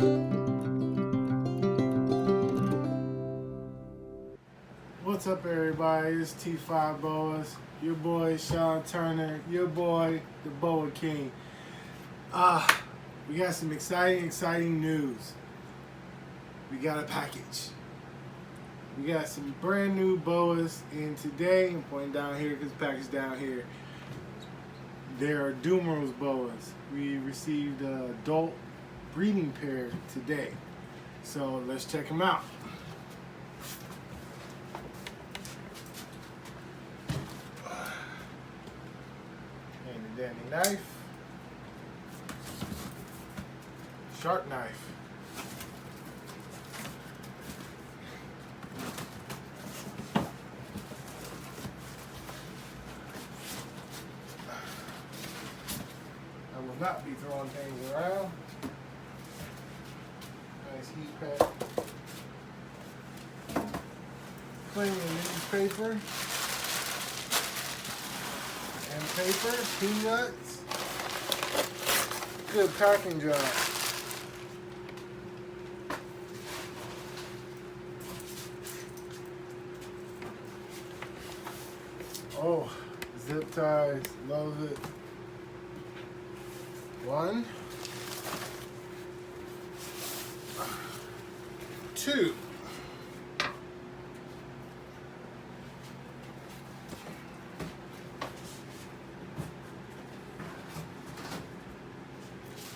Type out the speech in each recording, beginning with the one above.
What's up, everybody? It's T5 Boas, your boy Sean Turner, your boy the Boa King. We got some exciting news. We got a package. We got some brand new boas, and today I'm pointing down here because the package down here. There are Dumeros boas. We received an adult breeding pair today, so let's check them out. Danny knife, sharp knife, I will not be throwing things around. Nice heat pack, clean newspaper. And paper, peanuts, good packing job. Oh, zip ties, love it. 1, 2.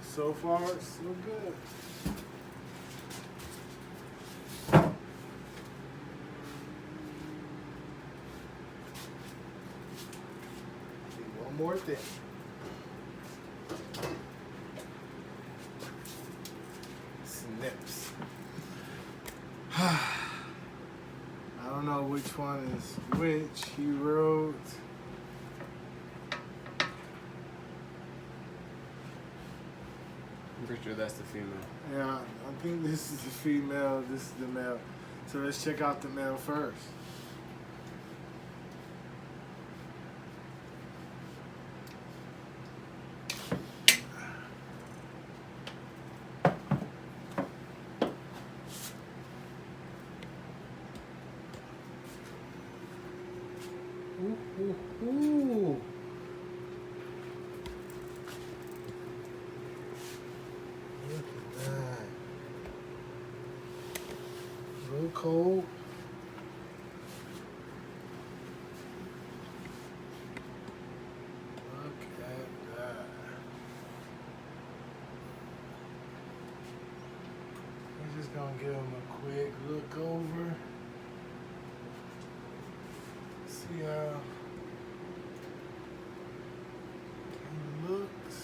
So far, so good. One more thing. Snips. I don't know which one is which. He wrote. I'm pretty sure that's the female. Yeah, I think this is the female, this is the male. So let's check out the male first. Ooh, ooh, ooh. A little cold. Look at that. We're just gonna give him a quick look over. See how he looks.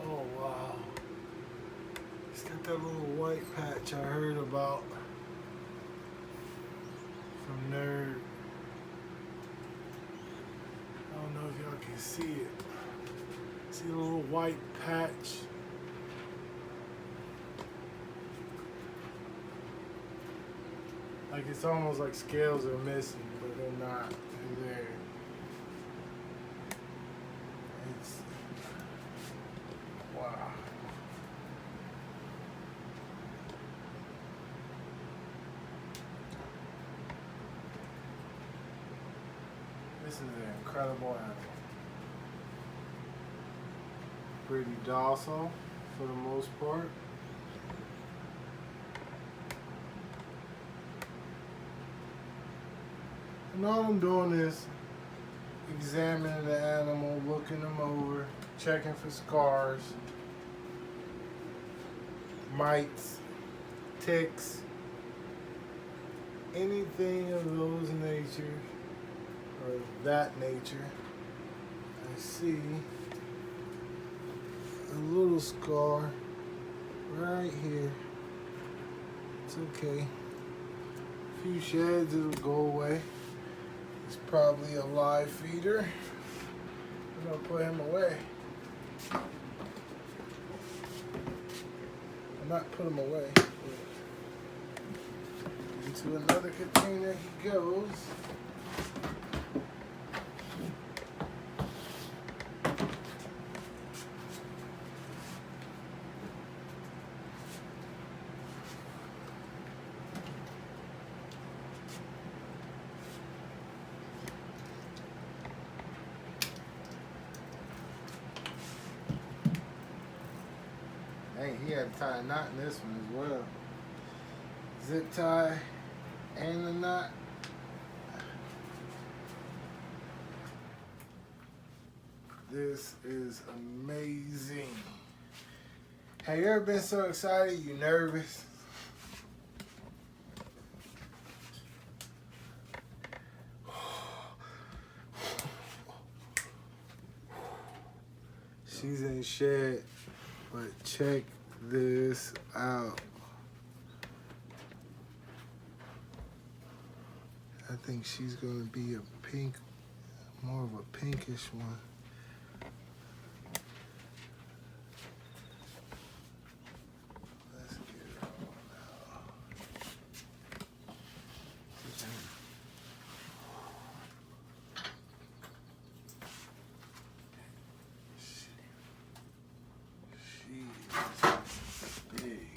Oh wow. He's got that little white patch I heard about from Nerd. I don't know if y'all can see it. See the little white patch? Like it's almost like scales are missing, but they're not. They're there. It's wow. This is an incredible animal. Pretty docile for the most part. And all I'm doing is examining the animal, looking them over, checking for scars, mites, ticks, anything of those nature or that nature. I see a little scar right here. It's okay. A few sheds, it'll go away. It's probably a live feeder. I'm gonna put him away. I'm not put him away. Into another container he goes. Hey, he had to tie a knot in this one as well. Zip tie and the knot. This is amazing. Have you ever been so excited you nervous? She's in shed, but check this out. I think she's gonna be a pink, more of a pinkish one. Let's get it on out. She is big.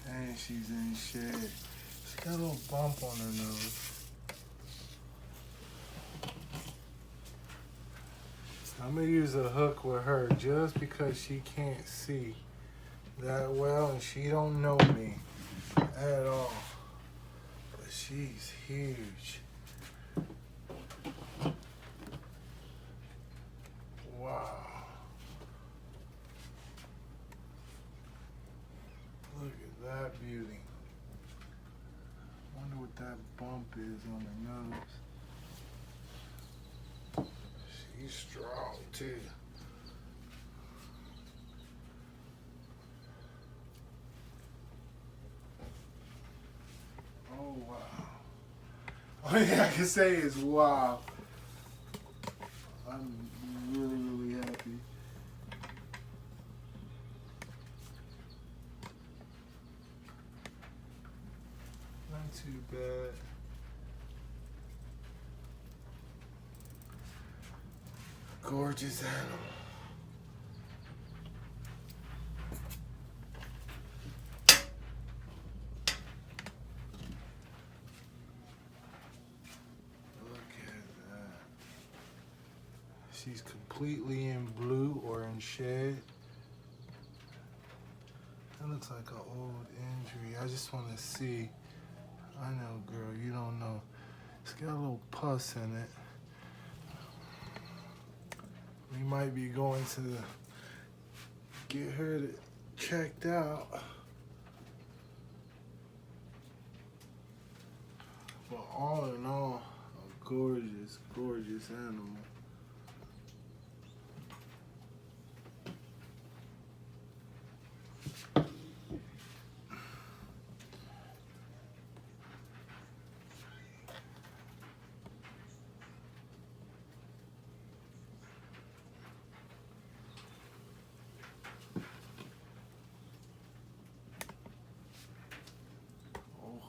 And she's in shed. She got a little bump on her nose. I'm gonna use a hook with her just because she can't see that well and she don't know me at all. But she's huge. Wow. Look at that beauty. Wonder what that bump is on her nose. She's strong too. Oh wow. Only thing I can say is wow. I'm really happy. Not too bad. Gorgeous animal. Look at that. She's completely in blue or in shed. That looks like an old injury. I just want to see. I know, girl, you don't know. It's got a little pus in it. We might be going to get her checked out. But all in all, a gorgeous, gorgeous animal.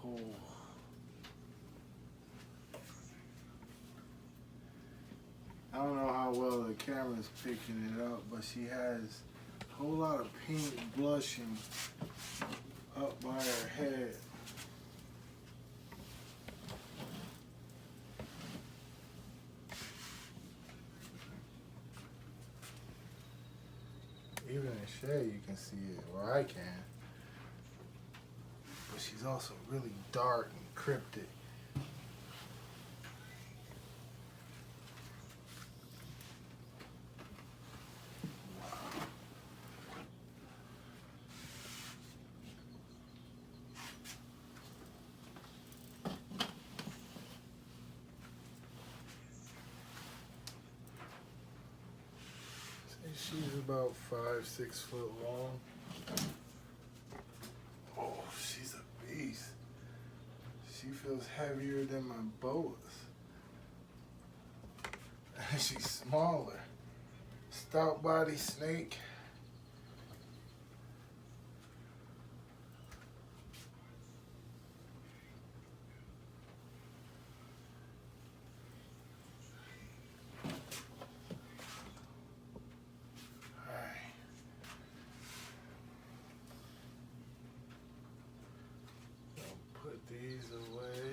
Oh. I don't know how well the camera's picking it up, but she has a whole lot of pink blushing up by her head. Even in shade you can see it, or I can. But she's also really dark and cryptic. She's about 5-6 foot long. Oh, she's a beast. She feels heavier than my boas. And she's smaller. Stout body snake. Put these away.